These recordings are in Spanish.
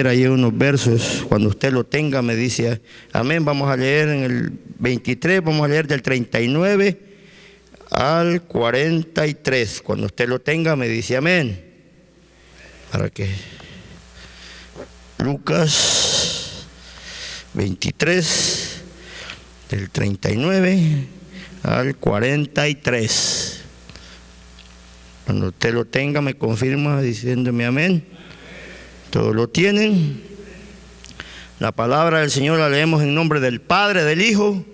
Ahí unos versos, cuando usted lo tenga me dice amén. Vamos a leer en el 23, vamos a leer del 39 al 43. Cuando usted lo tenga me dice amén. Para que Lucas 23 del 39 al 43. Cuando usted lo tenga me confirma diciéndome amén. Todos lo tienen. La palabra del Señor la leemos en nombre del Padre, del Hijo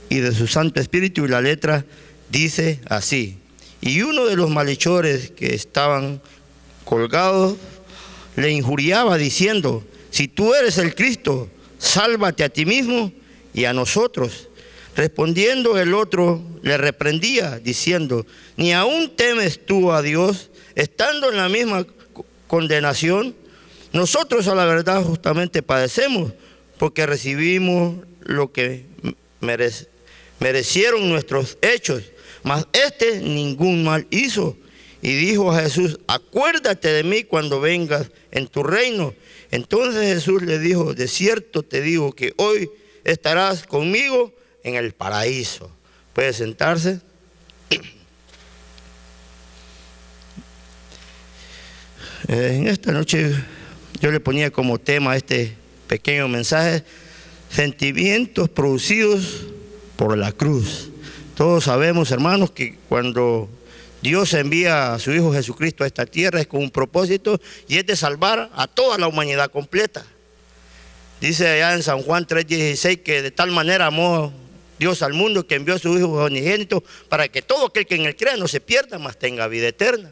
y de su Santo Espíritu, y la letra dice así: y uno de los malhechores que estaban colgados le injuriaba diciendo: si tú eres el Cristo, sálvate a ti mismo y a nosotros. Respondiendo el otro le reprendía diciendo: ni aún temes tú a Dios, estando en la misma condenación. Nosotros a la verdad justamente padecemos, porque recibimos lo que merecieron nuestros hechos, mas este ningún mal hizo. Y dijo a Jesús: acuérdate de mí cuando vengas en tu reino. Entonces Jesús le dijo: de cierto te digo que hoy estarás conmigo en el paraíso. ¿Puede sentarse? En esta noche yo le ponía como tema a este pequeño mensaje: sentimientos producidos por la cruz. Todos sabemos, hermanos, que cuando Dios envía a su Hijo Jesucristo a esta tierra es con un propósito, y es de salvar a toda la humanidad completa. Dice allá en San Juan 3:16 que de tal manera amó Dios al mundo que envió a su Hijo unigénito para que todo aquel que en él crea no se pierda, mas tenga vida eterna.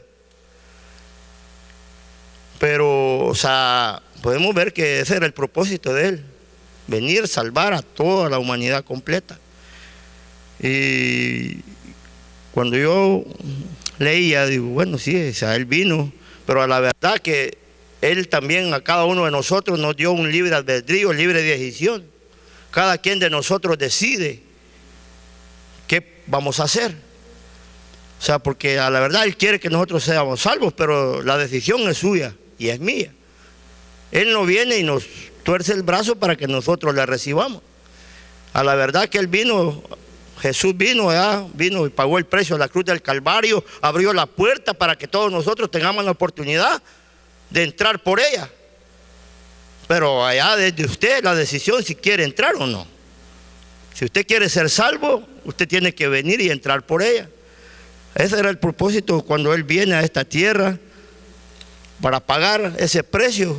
Pero, podemos ver que ese era el propósito de él: venir, salvar a toda la humanidad completa. Y cuando yo leía, digo, bueno, sí, él vino, pero a la verdad que él también a cada uno de nosotros nos dio un libre albedrío, libre decisión. Cada quien de nosotros decide qué vamos a hacer. Porque a la verdad él quiere que nosotros seamos salvos, pero la decisión es suya y es mía. Él no viene y nos tuerce el brazo para que nosotros le recibamos. A la verdad que él vino, Jesús vino y pagó el precio de la cruz del Calvario, abrió la puerta para que todos nosotros tengamos la oportunidad de entrar por ella. Pero allá desde usted la decisión si quiere entrar o no. Si usted quiere ser salvo, usted tiene que venir y entrar por ella. Ese era el propósito cuando él viene a esta tierra, para pagar ese precio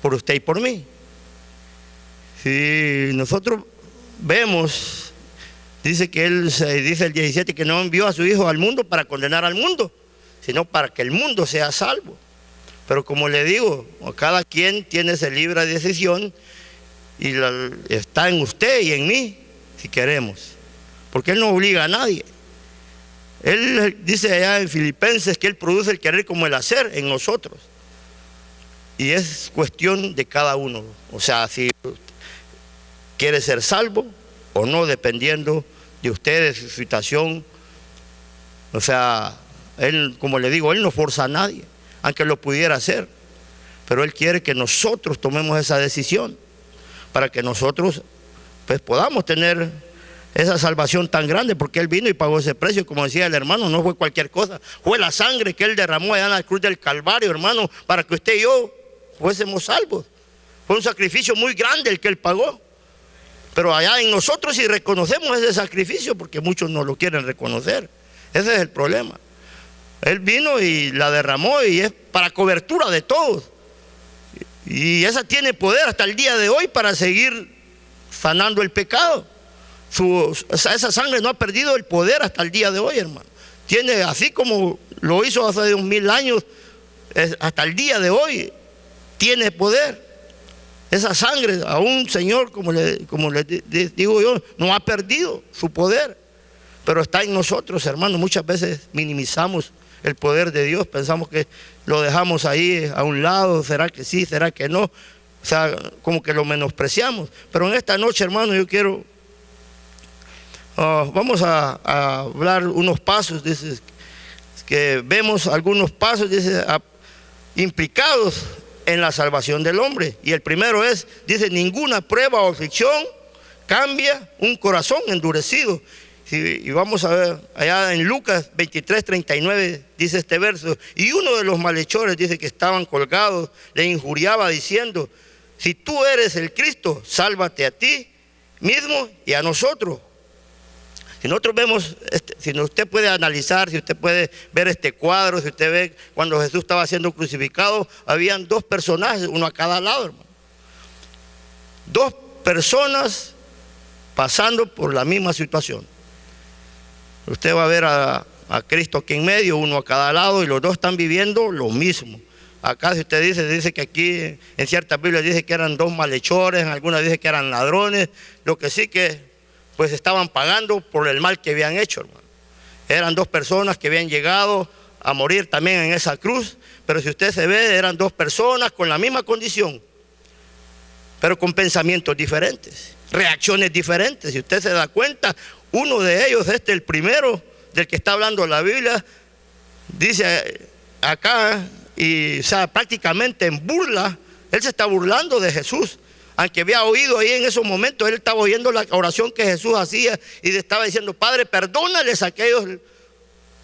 por usted y por mí. Si nosotros vemos, dice el 17 que no envió a su Hijo al mundo para condenar al mundo, sino para que el mundo sea salvo. Pero como le digo, cada quien tiene esa libre decisión, y está en usted y en mí si queremos, porque él no obliga a nadie. Él dice allá en Filipenses que él produce el querer como el hacer en nosotros, y es cuestión de cada uno. Si quiere ser salvo o no, dependiendo de usted, de su situación. Él, como le digo, él no forza a nadie, aunque lo pudiera hacer, pero él quiere que nosotros tomemos esa decisión para que nosotros pues podamos tener esa salvación tan grande, porque él vino y pagó ese precio. Como decía el hermano, no fue cualquier cosa, fue la sangre que él derramó allá en la cruz del Calvario, hermano, para que usted y yo fuésemos salvos. Fue un sacrificio muy grande el que él pagó, pero allá en nosotros sí reconocemos ese sacrificio, porque muchos no lo quieren reconocer. Ese es el problema. Él vino y la derramó, y es para cobertura de todos, y esa tiene poder hasta el día de hoy para seguir sanando el pecado. Esa sangre no ha perdido el poder hasta el día de hoy, hermano. Tiene, así como lo hizo hace 2000 años, hasta el día de hoy tiene poder. Esa sangre, aún, Señor, como le digo yo, no ha perdido su poder, pero está en nosotros, hermano. Muchas veces minimizamos el poder de Dios, pensamos que lo dejamos ahí a un lado, será que sí, será que no, como que lo menospreciamos. Pero en esta noche, hermano, yo quiero vamos a hablar unos pasos, dice, que vemos algunos pasos, dice, implicados en la salvación del hombre. Y el primero es, dice, ninguna prueba o aflicción cambia un corazón endurecido. Y vamos a ver, allá en Lucas 23:39 dice este verso, y uno de los malhechores, dice, que estaban colgados, le injuriaba diciendo, si tú eres el Cristo, sálvate a ti mismo y a nosotros. Si nosotros vemos, si usted puede analizar, si usted puede ver este cuadro, si usted ve cuando Jesús estaba siendo crucificado, habían dos personajes, uno a cada lado, hermano. Dos personas pasando por la misma situación. Usted va a ver a Cristo aquí en medio, uno a cada lado, y los dos están viviendo lo mismo. Acá si usted dice que aquí en ciertas Biblias dice que eran dos malhechores, en algunas dice que eran ladrones, lo que sí que pues estaban pagando por el mal que habían hecho, hermano. Eran dos personas que habían llegado a morir también en esa cruz, pero si usted se ve, eran dos personas con la misma condición, pero con pensamientos diferentes, reacciones diferentes. Si usted se da cuenta, uno de ellos, el primero del que está hablando la Biblia, dice acá, y o sea, prácticamente en burla, él se está burlando de Jesús. Aunque había oído ahí en esos momentos, él estaba oyendo la oración que Jesús hacía y le estaba diciendo, Padre, perdónales a aquellos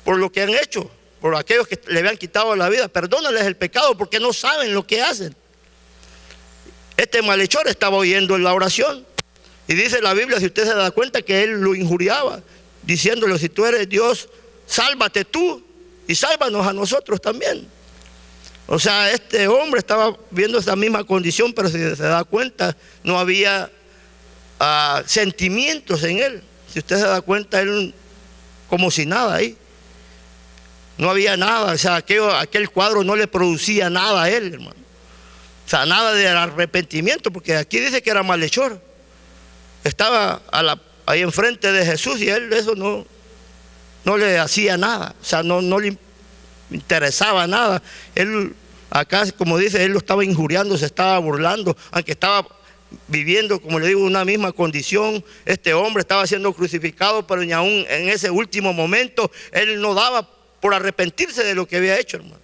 por lo que han hecho, por aquellos que le habían quitado la vida, perdónales el pecado porque no saben lo que hacen. Este malhechor estaba oyendo la oración y dice la Biblia, si usted se da cuenta, que él lo injuriaba, diciéndole, si tú eres Dios, sálvate tú y sálvanos a nosotros también. O sea, este hombre estaba viendo esa misma condición, pero si se da cuenta, no había sentimientos en él. Si usted se da cuenta, él como si nada ahí. No había nada, o sea, aquel cuadro no le producía nada a él, hermano. O sea, nada de arrepentimiento, porque aquí dice que era malhechor. Estaba ahí enfrente de Jesús y él eso no le hacía nada, o sea, no le interesaba nada. Él acá, como dice, él lo estaba injuriando, se estaba burlando, aunque estaba viviendo, como le digo, una misma condición. Este hombre estaba siendo crucificado, pero ni aún en ese último momento él no daba por arrepentirse de lo que había hecho, hermano.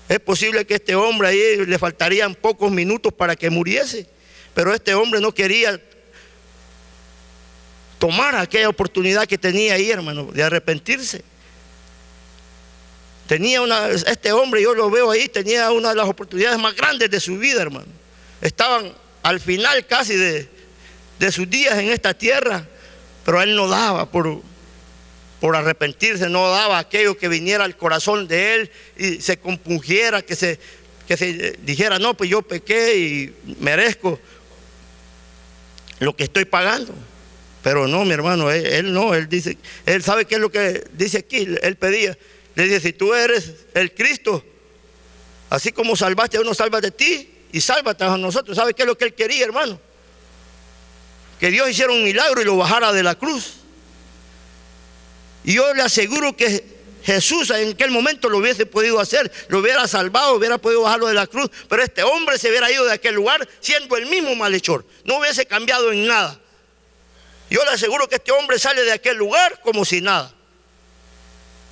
Es posible que este hombre ahí le faltarían pocos minutos para que muriese, pero este hombre no quería tomar aquella oportunidad que tenía ahí, hermano, de arrepentirse. Este hombre, yo lo veo ahí, tenía una de las oportunidades más grandes de su vida, hermano. Estaban al final casi de sus días en esta tierra, pero él no daba por arrepentirse, no daba aquello que viniera al corazón de él y se compungiera, que se dijera, no, pues yo pequé y merezco lo que estoy pagando. Pero no, mi hermano, él no, él dice, él sabe qué es lo que dice aquí, él pedía. Le dice, si tú eres el Cristo, así como salvaste a uno, sálvate a ti y sálvate a nosotros. ¿Sabe qué es lo que él quería, hermano? Que Dios hiciera un milagro y lo bajara de la cruz. Y yo le aseguro que Jesús en aquel momento lo hubiese podido hacer, lo hubiera salvado, hubiera podido bajarlo de la cruz, pero este hombre se hubiera ido de aquel lugar siendo el mismo malhechor, no hubiese cambiado en nada. Yo le aseguro que este hombre sale de aquel lugar como si nada.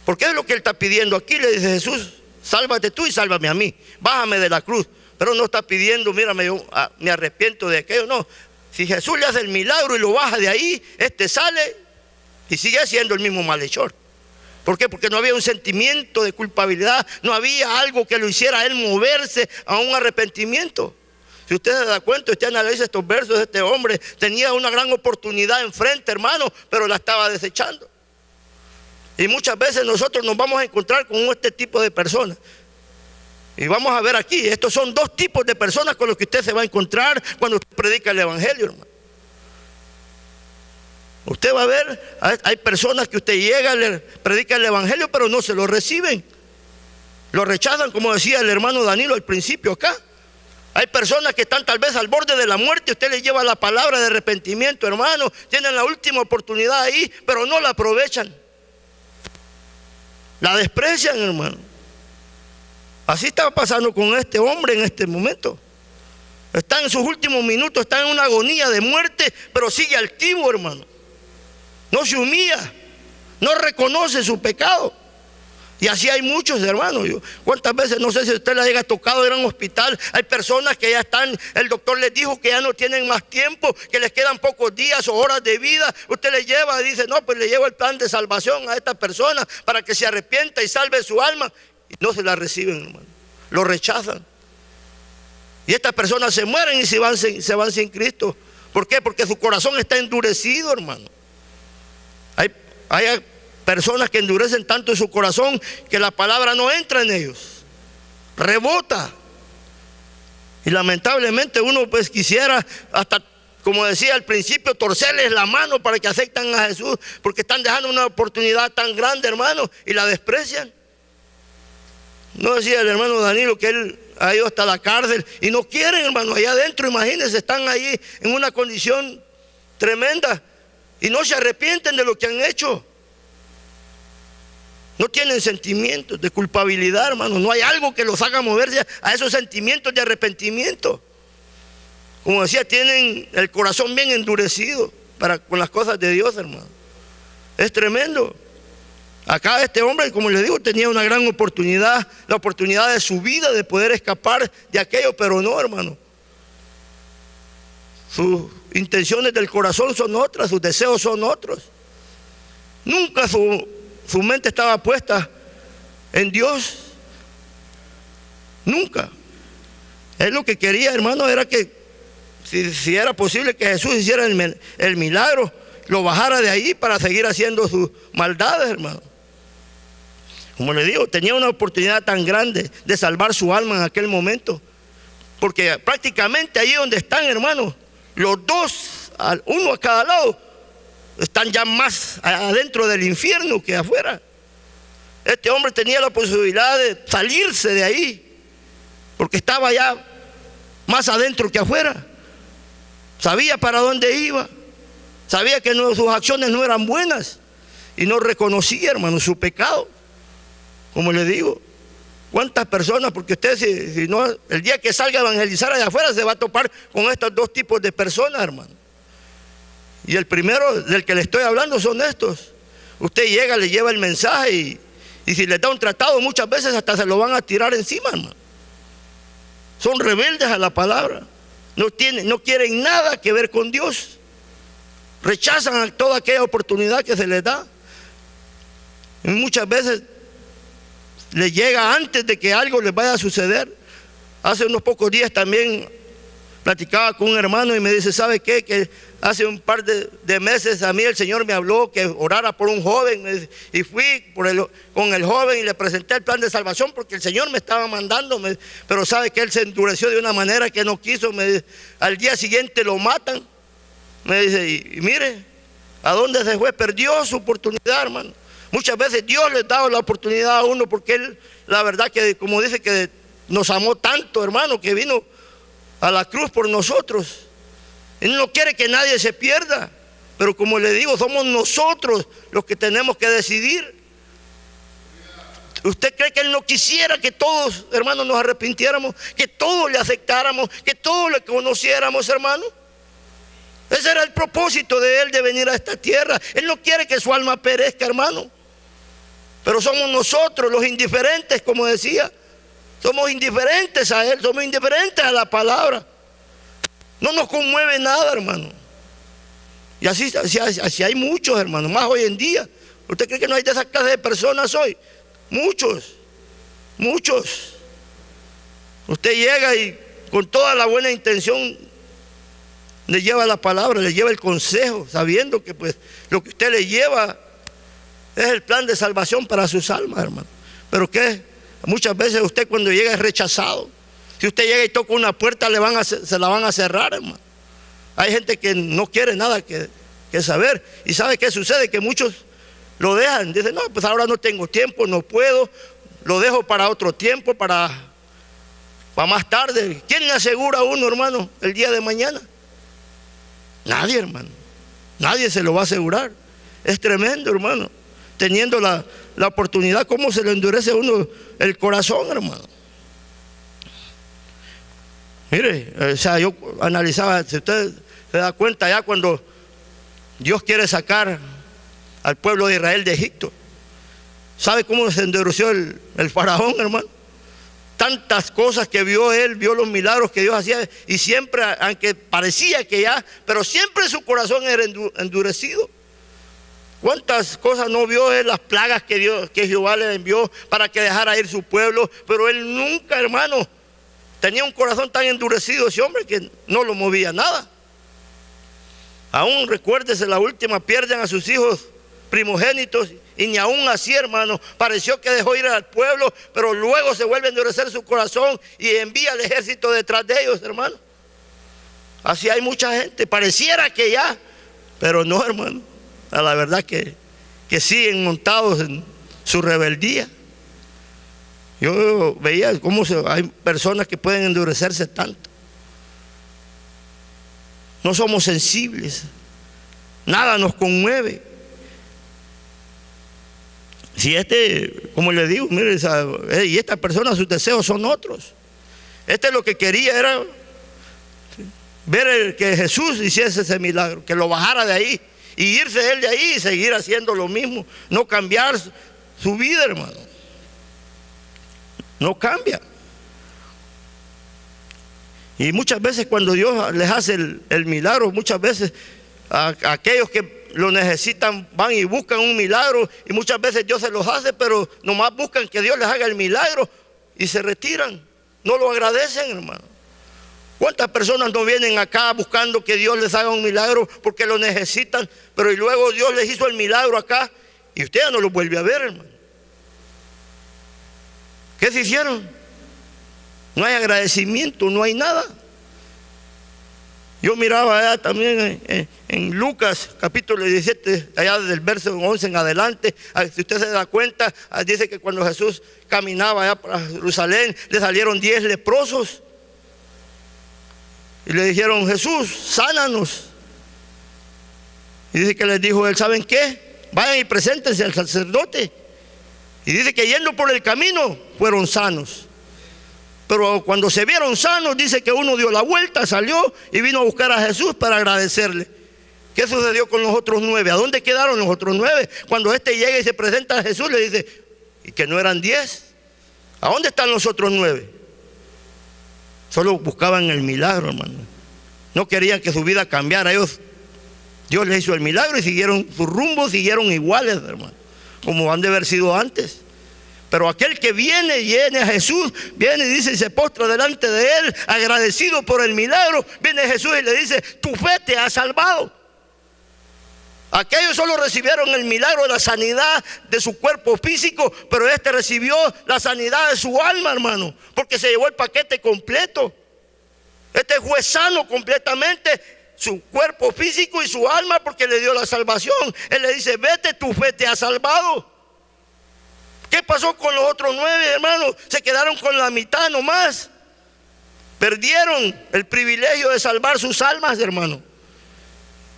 Porque es lo que él está pidiendo aquí. Le dice Jesús, sálvate tú y sálvame a mí, bájame de la cruz. Pero no está pidiendo, mírame, yo me arrepiento de aquello. No, si Jesús le hace el milagro y lo baja de ahí, este sale y sigue siendo el mismo malhechor. ¿Por qué? Porque no había un sentimiento de culpabilidad, no había algo que lo hiciera a él moverse a un arrepentimiento. Si usted se da cuenta, usted analiza estos versos, este hombre tenía una gran oportunidad enfrente, hermano, pero la estaba desechando. Y muchas veces nosotros nos vamos a encontrar con este tipo de personas. Y vamos a ver aquí, estos son dos tipos de personas con los que usted se va a encontrar cuando usted predica el evangelio, hermano. Usted va a ver, hay personas que usted llega, le predica el evangelio, pero no se lo reciben. Lo rechazan, como decía el hermano Danilo al principio acá. Hay personas que están tal vez al borde de la muerte, usted les lleva la palabra de arrepentimiento, hermano, tienen la última oportunidad ahí, pero no la aprovechan. La desprecian, hermano. Así está pasando con este hombre en este momento. Está en sus últimos minutos, está en una agonía de muerte, pero sigue altivo, hermano. No se humilla, no reconoce su pecado. Y así hay muchos, hermanos. ¿Cuántas veces, no sé si usted le haya tocado ir a un hospital? Hay personas que ya están, el doctor les dijo que ya no tienen más tiempo, que les quedan pocos días o horas de vida. Usted le lleva y dice, no, pues le llevo el plan de salvación a esta persona para que se arrepienta y salve su alma. Y no se la reciben, hermano. Lo rechazan. Y estas personas se mueren y se van sin Cristo. ¿Por qué? Porque su corazón está endurecido, hermano. Hay personas que endurecen tanto en su corazón que la palabra no entra en ellos, rebota. Y lamentablemente uno pues quisiera, hasta como decía al principio, torcerles la mano para que acepten a Jesús, porque están dejando una oportunidad tan grande, hermano, y la desprecian. No decía el hermano Danilo que él ha ido hasta la cárcel y no quieren, hermano, allá adentro, imagínense, están ahí en una condición tremenda y no se arrepienten de lo que han hecho. No tienen sentimientos de culpabilidad, hermano. No hay algo que los haga moverse a esos sentimientos de arrepentimiento. Como decía, tienen el corazón bien endurecido con las cosas de Dios, hermano. Es tremendo. Acá este hombre, como les digo, tenía una gran oportunidad, la oportunidad de su vida, de poder escapar de aquello, pero no, hermano. Sus intenciones del corazón son otras, sus deseos son otros. Nunca su mente estaba puesta en Dios. Nunca. Él lo que quería, hermano, era que si era posible que Jesús hiciera el milagro, lo bajara de ahí para seguir haciendo sus maldades, hermano. Como le digo, tenía una oportunidad tan grande de salvar su alma en aquel momento, porque prácticamente allí donde están, hermanos, los dos, uno a cada lado, están ya más adentro del infierno que afuera. Este hombre tenía la posibilidad de salirse de ahí, porque estaba ya más adentro que afuera. Sabía para dónde iba, sabía que sus acciones no eran buenas y no reconocía, hermano, su pecado. Como le digo, ¿cuántas personas? Porque usted si no, el día que salga a evangelizar allá afuera se va a topar con estos dos tipos de personas, hermano. Y el primero del que le estoy hablando son estos. Usted llega, le lleva el mensaje y si les da un tratado muchas veces hasta se lo van a tirar encima, hermano. Son rebeldes a la palabra. No quieren nada que ver con Dios. Rechazan toda aquella oportunidad que se les da. Y muchas veces les llega antes de que algo les vaya a suceder. Hace unos pocos días también platicaba con un hermano y me dice, ¿sabe qué? Que hace un par de meses a mí el Señor me habló que orara por un joven, y fui con el joven y le presenté el plan de salvación porque el Señor me estaba mandando, pero sabe que él se endureció de una manera que no quiso. Al día siguiente lo matan. Me dice, y mire, ¿a dónde se fue? Perdió su oportunidad, hermano. Muchas veces Dios les da la oportunidad a uno porque Él, la verdad que como dice que nos amó tanto, hermano, que vino a la cruz por nosotros. Él no quiere que nadie se pierda, pero como le digo, somos nosotros los que tenemos que decidir. ¿Usted cree que Él no quisiera que todos, hermanos, nos arrepintiéramos, que todos le aceptáramos, que todos le conociéramos, hermano? Ese era el propósito de Él de venir a esta tierra. Él no quiere que su alma perezca, hermano. Pero somos nosotros los indiferentes, como decía. Somos indiferentes a Él, somos indiferentes a la palabra. No nos conmueve nada, hermano. Y así hay muchos, hermanos, más hoy en día. ¿Usted cree que no hay de esa clase de personas hoy? Muchos. Usted llega y con toda la buena intención le lleva la palabra, le lleva el consejo, sabiendo que pues lo que usted le lleva es el plan de salvación para sus almas, hermano. Pero que muchas veces usted cuando llega es rechazado. Si usted llega y toca una puerta se la van a cerrar, hermano. Hay gente que no quiere nada que saber. ¿Y sabe qué sucede? Que muchos lo dejan. Dicen, no, pues ahora no tengo tiempo, no puedo. Lo dejo para otro tiempo, para más tarde. ¿Quién le asegura a uno, hermano, el día de mañana? Nadie, hermano. Nadie se lo va a asegurar. Es tremendo, hermano. Teniendo la oportunidad, cómo se le endurece a uno el corazón, hermano. Mire, o sea, yo analizaba, si usted se da cuenta ya cuando Dios quiere sacar al pueblo de Israel de Egipto, ¿Sabe cómo se endureció el faraón, hermano? Tantas cosas que vio él, vio los milagros que Dios hacía, y siempre, aunque parecía que ya, pero siempre su corazón era endurecido. ¿Cuántas cosas no vio él? Las plagas que Jehová le envió para que dejara ir su pueblo, pero él nunca, hermano, tenía un corazón tan endurecido ese hombre que no lo movía nada. Aún recuérdese, la última pierden a sus hijos primogénitos, y ni aún así, hermano, pareció que dejó ir al pueblo, pero luego se vuelve a endurecer su corazón y envía al ejército detrás de ellos, hermano. Así hay mucha gente, pareciera que ya, pero no, hermano. A la verdad que siguen montados en su rebeldía. Yo veía cómo hay personas que pueden endurecerse tanto. No somos sensibles, nada nos conmueve. Si como le digo, mire, y esta persona, sus deseos son otros. Lo que quería era ver que Jesús hiciese ese milagro, que lo bajara de ahí y irse él de ahí y seguir haciendo lo mismo, no cambiar su vida, hermano. No cambia. Y muchas veces cuando Dios les hace el milagro, muchas veces aquellos que lo necesitan van y buscan un milagro, y muchas veces Dios se los hace, pero nomás buscan que Dios les haga el milagro y se retiran, no lo agradecen, hermano. ¿Cuántas personas no vienen acá buscando que Dios les haga un milagro porque lo necesitan, pero y luego Dios les hizo el milagro acá y usted ya no lo vuelve a ver, hermano? ¿Qué se hicieron? No hay agradecimiento, no hay nada. Yo miraba allá también en Lucas capítulo 17, allá del verso 11 en adelante, si usted se da cuenta, dice que cuando Jesús caminaba allá para Jerusalén, le salieron 10 leprosos y le dijeron: Jesús, sánanos. Y dice que les dijo él: ¿saben qué? Vayan y preséntense al sacerdote. Y dice que yendo por el camino fueron sanos. Pero cuando se vieron sanos, dice que uno dio la vuelta, salió y vino a buscar a Jesús para agradecerle. ¿Qué sucedió con los otros 9? ¿A dónde quedaron los otros 9? Cuando llega y se presenta a Jesús, le dice: ¿y que no eran 10? ¿A dónde están los otros 9? Solo buscaban el milagro, hermano. No querían que su vida cambiara. Dios les hizo el milagro y siguieron su rumbo, siguieron iguales, hermano, como han de haber sido antes. Pero aquel que viene a Jesús, viene y dice y se postra delante de él, agradecido por el milagro, viene Jesús y le dice: tu fe te ha salvado. Aquellos solo recibieron el milagro de la sanidad de su cuerpo físico, pero recibió la sanidad de su alma, hermano, porque se llevó el paquete completo. Fue sano completamente, su cuerpo físico y su alma, porque le dio la salvación. Él le dice: vete, tu fe te ha salvado. ¿Qué pasó con los otros 9, hermanos? Se quedaron con la mitad nomás. Perdieron el privilegio de salvar sus almas, hermano.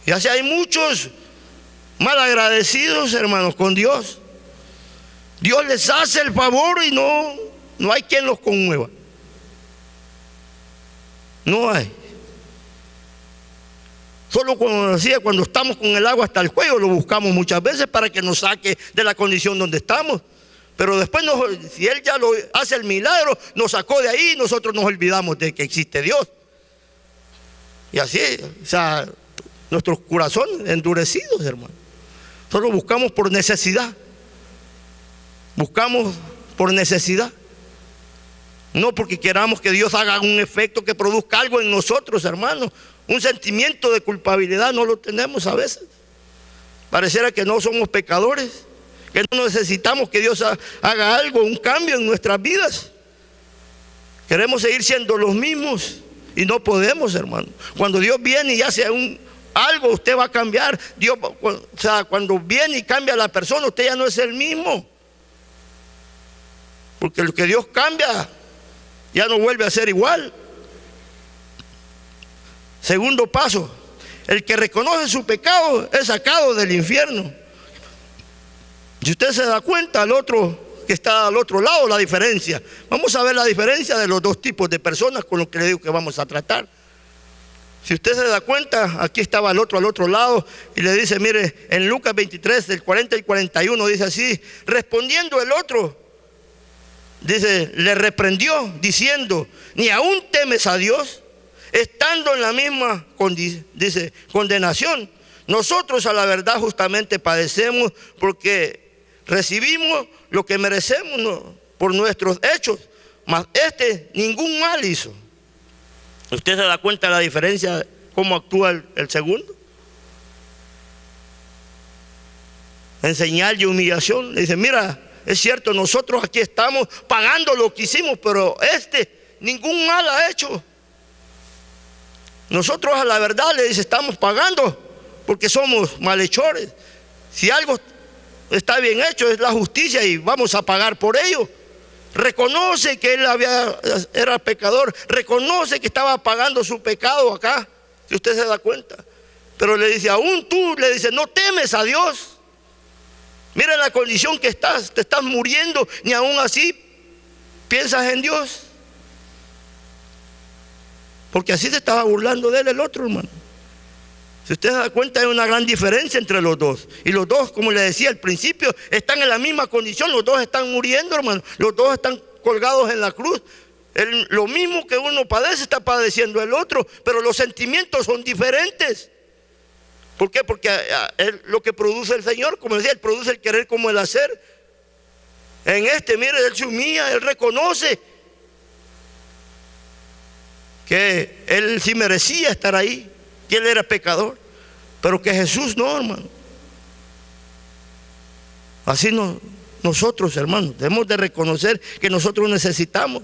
Y así hay muchos mal agradecidos, hermanos, con Dios. Dios les hace el favor y no hay quien los conmueva. No hay. Solo cuando estamos con el agua hasta el cuello, lo buscamos muchas veces para que nos saque de la condición donde estamos. Pero después, si Él ya lo hace el milagro, nos sacó de ahí, nosotros nos olvidamos de que existe Dios. Y así, nuestros corazones endurecidos, hermano. Solo buscamos por necesidad. Buscamos por necesidad. No porque queramos que Dios haga un efecto que produzca algo en nosotros, hermano. Un sentimiento de culpabilidad no lo tenemos a veces. Pareciera que no somos pecadores, que no necesitamos que Dios haga algo, un cambio en nuestras vidas. Queremos seguir siendo los mismos y no podemos, hermano. Cuando Dios viene y hace algo, usted va a cambiar. Cuando viene y cambia a la persona, usted ya no es el mismo. Porque lo que Dios cambia ya no vuelve a ser igual. Segundo paso: el que reconoce su pecado es sacado del infierno. Si usted se da cuenta, al otro que está al otro lado, la diferencia. Vamos a ver la diferencia de los dos tipos de personas con los que le digo que vamos a tratar. Si usted se da cuenta, aquí estaba al otro lado y le dice, mire, en Lucas 23, del 40 y 41, dice así, respondiendo el otro, dice, le reprendió diciendo, ¿ni aún temes a Dios? Estando en la misma dice, condenación. Nosotros a la verdad justamente padecemos porque recibimos lo que merecemos, ¿no?, por nuestros hechos, mas ningún mal hizo. ¿Usted se da cuenta de la diferencia de cómo actúa el segundo? En señal de humillación le dice, mira, es cierto, nosotros aquí estamos pagando lo que hicimos, pero ningún mal ha hecho. Nosotros a la verdad le dice, estamos pagando porque somos malhechores. Si algo está bien hecho es la justicia y vamos a pagar por ello. Reconoce que él era pecador, reconoce que estaba pagando su pecado acá, si usted se da cuenta. Pero le dice, aún tú, le dice, no temes a Dios. Mira la condición que estás, te estás muriendo, ni aún así piensas en Dios. Porque así se estaba burlando de él el otro, hermano. Si usted se da cuenta, hay una gran diferencia entre los dos. Y los dos, como le decía al principio, están en la misma condición. Los dos están muriendo, hermano. Los dos están colgados en la cruz. Lo mismo que uno padece, está padeciendo el otro. Pero los sentimientos son diferentes. ¿Por qué? Porque lo que produce el Señor, como decía, Él produce el querer como el hacer. En mire, Él se humilla, Él reconoce que Él sí merecía estar ahí, que Él era pecador, pero que Jesús no, hermano. Así nosotros, hermanos, debemos de reconocer que nosotros necesitamos,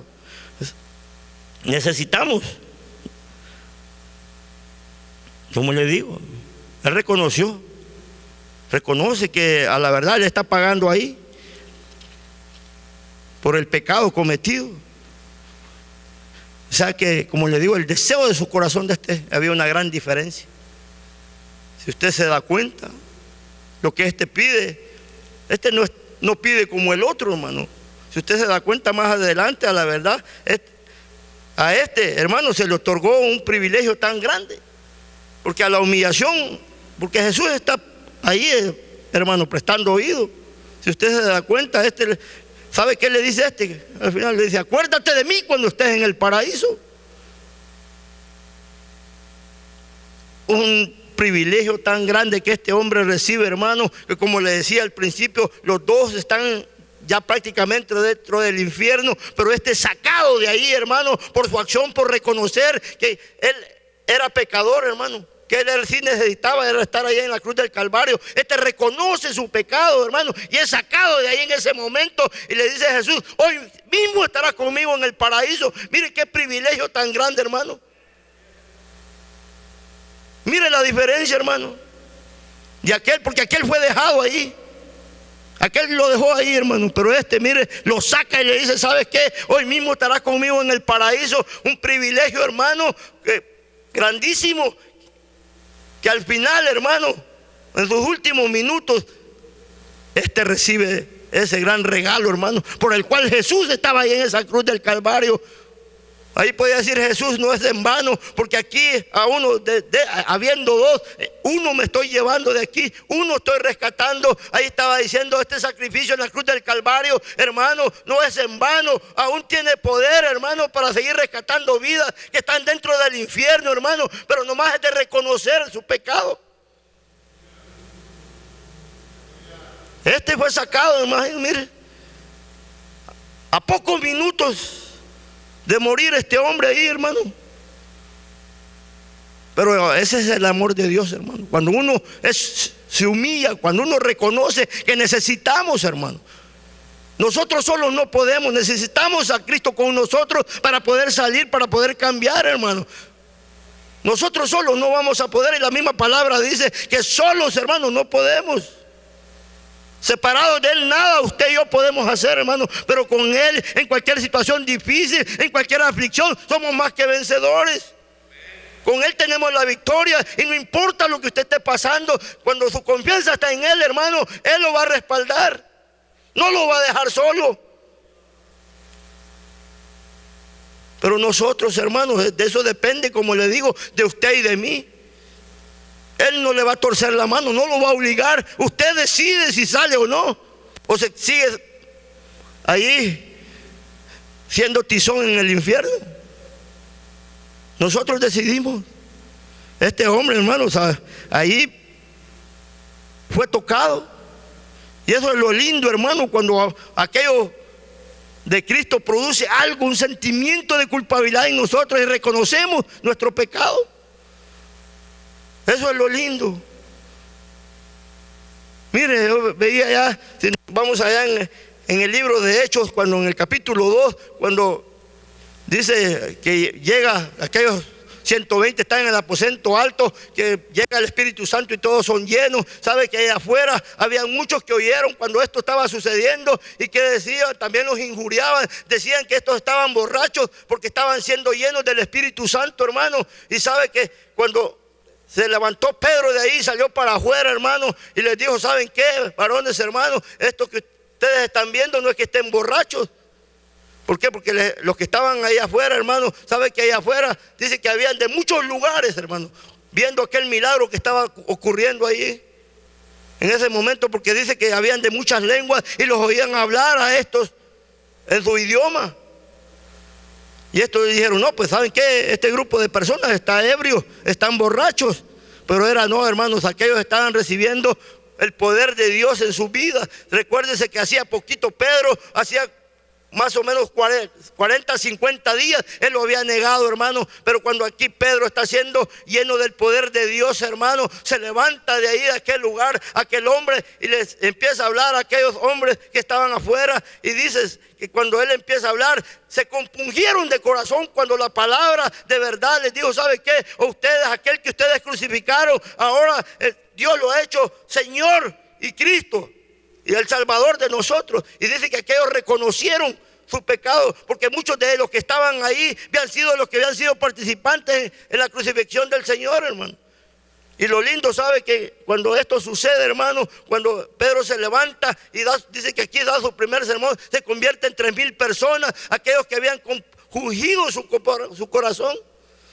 como le digo, Él reconoce que a la verdad Él está pagando ahí por el pecado cometido. O sea que, como le digo, el deseo de su corazón había una gran diferencia. Si usted se da cuenta, lo que pide, no pide como el otro, hermano. Si usted se da cuenta más adelante, a la verdad, a hermano, se le otorgó un privilegio tan grande. Porque a la humillación, porque Jesús está ahí, hermano, prestando oído. Si usted se da cuenta, ¿sabe qué le dice Al final le dice, acuérdate de mí cuando estés en el paraíso. Un privilegio tan grande que este hombre recibe, hermano, que como le decía al principio, los dos están ya prácticamente dentro del infierno, pero sacado de ahí, hermano, por su acción, por reconocer que él era pecador, hermano. Que él sí necesitaba era estar allá en la cruz del Calvario. Reconoce su pecado, hermano, y es sacado de ahí en ese momento. Y le dice a Jesús, hoy mismo estarás conmigo en el paraíso. Mire qué privilegio tan grande, hermano. Mire la diferencia, hermano. Porque aquel fue dejado ahí. Aquel lo dejó ahí, hermano. Pero mire, lo saca y le dice, ¿sabes qué? Hoy mismo estarás conmigo en el paraíso. Un privilegio, hermano, grandísimo. Que al final, hermano, en sus últimos minutos, recibe ese gran regalo, hermano, por el cual Jesús estaba ahí en esa cruz del Calvario. Ahí podía decir Jesús, no es en vano, porque aquí a uno, habiendo dos, uno me estoy llevando de aquí, uno estoy rescatando. Ahí estaba diciendo, sacrificio en la cruz del Calvario, hermano, no es en vano, aún tiene poder, hermano, para seguir rescatando vidas que están dentro del infierno, hermano, pero nomás es de reconocer su pecado. Fue sacado, hermano, mire, a pocos minutos de morir hombre ahí, hermano. Pero ese es el amor de Dios, hermano. Cuando uno se humilla, cuando uno reconoce que necesitamos, hermano. Nosotros solos no podemos, necesitamos a Cristo con nosotros para poder salir, para poder cambiar, hermano. Nosotros solos no vamos a poder, y la misma palabra dice que solos, hermanos, no podemos. Separados de Él nada usted y yo podemos hacer, hermano, pero con Él en cualquier situación difícil, en cualquier aflicción, somos más que vencedores. Con Él tenemos la victoria y no importa lo que usted esté pasando, cuando su confianza está en Él, hermano, Él lo va a respaldar, no lo va a dejar solo. Pero nosotros, hermanos, de eso depende, como le digo, de usted y de mí. Él no le va a torcer la mano, no lo va a obligar. Usted decide si sale o no, o se sigue ahí siendo tizón en el infierno. Nosotros decidimos. Este hombre, hermanos, ahí fue tocado. Y eso es lo lindo, hermano, cuando aquello de Cristo produce algo, un sentimiento de culpabilidad en nosotros y reconocemos nuestro pecado. Eso es lo lindo. Mire, yo veía allá, vamos allá en el libro de Hechos, cuando en el capítulo 2, cuando dice que llega aquellos 120 están en el aposento alto, que llega el Espíritu Santo y todos son llenos. Sabe que allá afuera había muchos que oyeron cuando esto estaba sucediendo y que decían, también los injuriaban, decían que estos estaban borrachos porque estaban siendo llenos del Espíritu Santo, hermano. Y sabe que cuando se levantó Pedro de ahí, salió para afuera, hermano, y les dijo, ¿saben qué, varones, hermanos? Esto que ustedes están viendo no es que estén borrachos. ¿Por qué? Porque los que estaban ahí afuera, hermano, sabe que ahí afuera dice que habían de muchos lugares, hermano, viendo aquel milagro que estaba ocurriendo ahí en ese momento, porque dice que habían de muchas lenguas y los oían hablar a estos en su idioma. Y estos dijeron, no, pues ¿saben qué? Este grupo de personas está ebrio, están borrachos. Pero no, hermanos, aquellos estaban recibiendo el poder de Dios en su vida. Recuérdense que hacía poquito Pedro, hacía más o menos 40, 50 días, él lo había negado, hermano. Pero cuando aquí Pedro está siendo lleno del poder de Dios, hermano, se levanta de ahí, de aquel lugar, aquel hombre, y les empieza a hablar a aquellos hombres que estaban afuera. Y dices que cuando él empieza a hablar, se compungieron de corazón cuando la palabra de verdad les dijo, ¿sabe qué? O ustedes, aquel que ustedes crucificaron, ahora Dios lo ha hecho Señor y Cristo y el Salvador de nosotros. Y dice que aquellos reconocieron su pecado, porque muchos de los que estaban ahí habían sido los que habían sido participantes en la crucifixión del Señor, hermano. Y lo lindo, sabe que cuando esto sucede, hermano, cuando Pedro se levanta y dice que aquí da su primer sermón, se convierte en 3,000 personas, aquellos que habían compungido su corazón.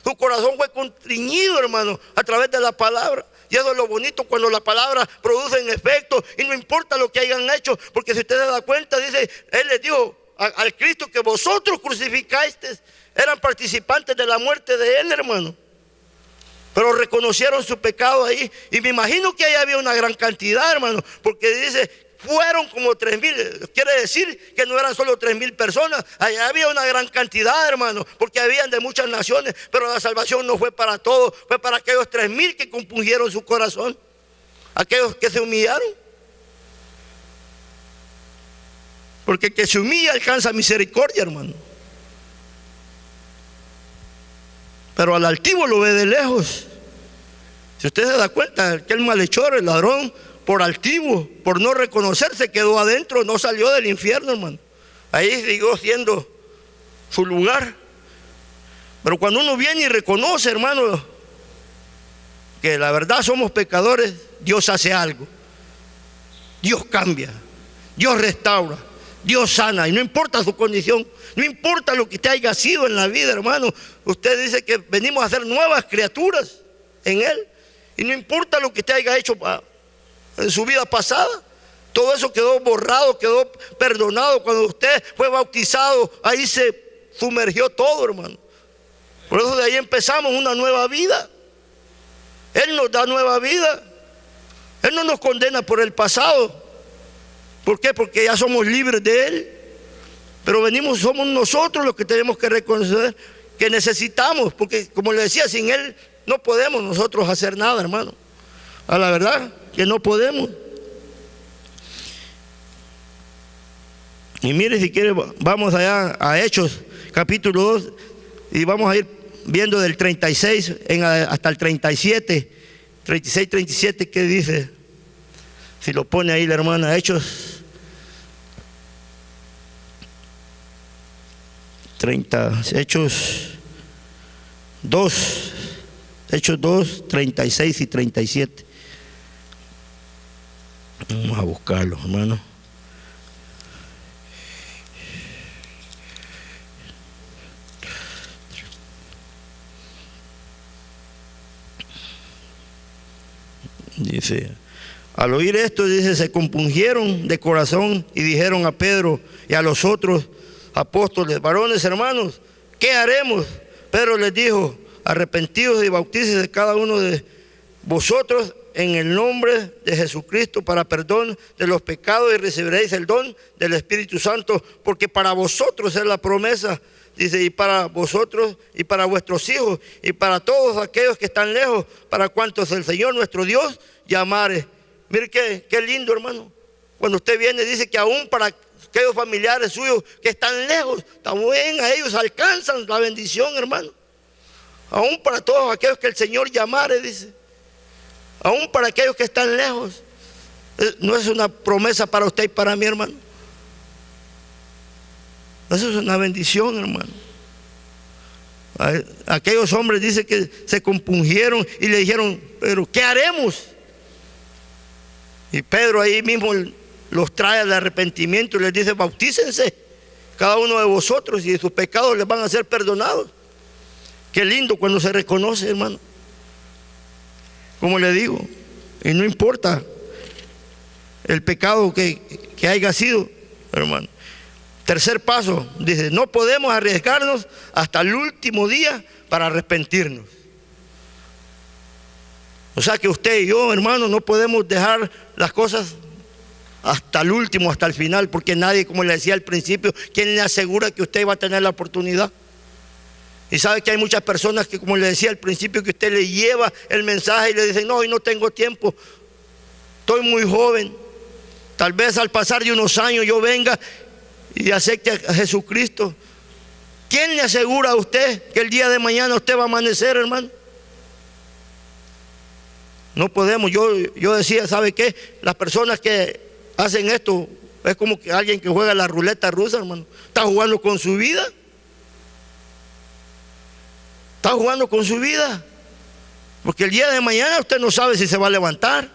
Su corazón fue contriñido, hermano, a través de la palabra. Y eso es lo bonito, cuando la palabra produce en efecto, y no importa lo que hayan hecho, porque si usted se da cuenta, dice, él les dijo al Cristo que vosotros crucificasteis, eran participantes de la muerte de él, hermano. Pero reconocieron su pecado ahí. Y me imagino que ahí había una gran cantidad, hermano, porque dice, fueron como 3,000. Quiere decir que no eran solo 3,000 personas. Allá había una gran cantidad, hermano, porque habían de muchas naciones. Pero la salvación no fue para todos, fue para aquellos 3,000 que compungieron su corazón, aquellos que se humillaron. Porque el que se humilla alcanza misericordia, hermano. Pero al altivo lo ve de lejos. Si usted se da cuenta, aquel malhechor, el ladrón, por altivo, por no reconocerse, quedó adentro, no salió del infierno, hermano. Ahí siguió siendo su lugar. Pero cuando uno viene y reconoce, hermano, que la verdad somos pecadores, Dios hace algo. Dios cambia, Dios restaura, Dios sana. Y no importa su condición, no importa lo que usted haya sido en la vida, hermano. Usted dice que venimos a ser nuevas criaturas en Él. Y no importa lo que usted haya hecho en su vida pasada, todo eso quedó borrado, quedó perdonado. Cuando usted fue bautizado, ahí se sumergió todo, hermano. Por eso de ahí empezamos una nueva vida. Él nos da nueva vida. Él no nos condena por el pasado. ¿Por qué? Porque ya somos libres de Él. Pero somos nosotros los que tenemos que reconocer que necesitamos, porque como le decía, sin Él no podemos nosotros hacer nada, hermano. A la verdad que no podemos. Y mire, si quiere, vamos allá a Hechos capítulo 2 y vamos a ir viendo del 36 hasta el 37, 36, 37, ¿qué dice? Si lo pone ahí la hermana, Hechos 2, 36 y 37. Vamos a buscarlo, hermano. Dice, al oír esto, dice, se compungieron de corazón y dijeron a Pedro y a los otros apóstoles: varones, hermanos, ¿qué haremos? Pedro les dijo: arrepentidos y bautícese cada uno de vosotros en el nombre de Jesucristo para perdón de los pecados, y recibiréis el don del Espíritu Santo, porque para vosotros es la promesa, dice, y para vosotros y para vuestros hijos y para todos aquellos que están lejos, para cuantos el Señor nuestro Dios llamare. Mire qué lindo, hermano. Cuando usted viene, dice que aún para aquellos familiares suyos que están lejos, también a ellos alcanzan la bendición, hermano. Aún para todos aquellos que el Señor llamare, dice. Aún para aquellos que están lejos. No es una promesa para usted y para mí, hermano. Eso es una bendición, hermano. Aquellos hombres, dice, que se compungieron y le dijeron: pero ¿qué haremos? Y Pedro ahí mismo los trae al arrepentimiento y les dice: bautícense cada uno de vosotros y sus pecados les van a ser perdonados. Qué lindo cuando se reconoce, hermano. Como le digo, y no importa el pecado que haya sido, hermano. Tercer paso, dice: no podemos arriesgarnos hasta el último día para arrepentirnos. O sea que usted y yo, hermano, no podemos dejar las cosas hasta el último, hasta el final, porque nadie, como le decía al principio, ¿quién le asegura que usted va a tener la oportunidad? Y sabe que hay muchas personas que, como le decía al principio, que usted le lleva el mensaje y le dicen: no, hoy no tengo tiempo, estoy muy joven, tal vez al pasar de unos años yo venga y acepte a Jesucristo. ¿Quién le asegura a usted que el día de mañana usted va a amanecer, hermano? No podemos. Yo decía, ¿sabe qué? Las personas que hacen esto es como que alguien que juega la ruleta rusa, hermano. Está jugando con su vida. Está jugando con su vida. Porque el día de mañana usted no sabe si se va a levantar.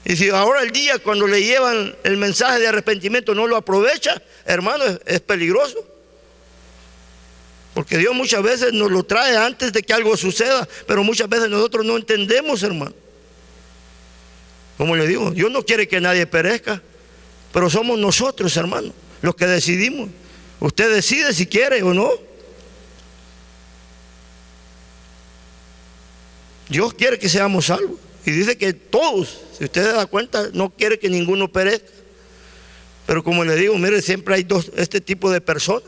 Y si ahora el día, cuando le llevan el mensaje de arrepentimiento, no lo aprovecha, hermano, es peligroso. Porque Dios muchas veces nos lo trae antes de que algo suceda, pero muchas veces nosotros no entendemos, hermano. Como le digo, Dios no quiere que nadie perezca, pero somos nosotros, hermano, los que decidimos. Usted decide si quiere o no. Dios quiere que seamos salvos. Y dice que todos, si usted se da cuenta, no quiere que ninguno perezca. Pero como le digo, mire, siempre hay este tipo de personas.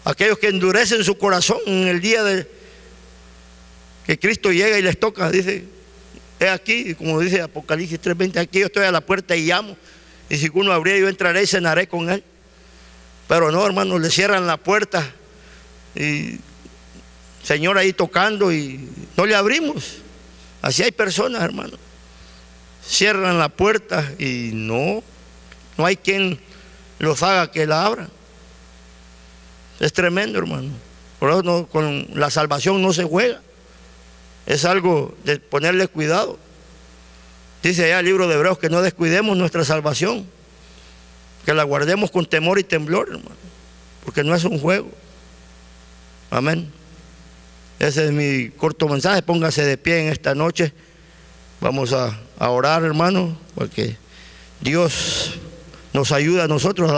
Aquellos que endurecen su corazón en el día de que Cristo llega y les toca. Dice: he aquí, como dice Apocalipsis 3:20, aquí yo estoy a la puerta y llamo. Y si uno abriera, yo entraré y cenaré con él. Pero no, hermano, le cierran la puerta. Y Señor ahí tocando y no le abrimos. Así hay personas, hermano. Cierran la puerta y no hay quien los haga que la abran. Es tremendo, hermano. Por eso no, con la salvación no se juega. Es algo de ponerle cuidado. Dice allá el libro de Hebreos que no descuidemos nuestra salvación, que la guardemos con temor y temblor, hermano, porque no es un juego. Amén. Ese es mi corto mensaje. Póngase de pie en esta noche. Vamos a orar, hermano, porque Dios nos ayuda a nosotros a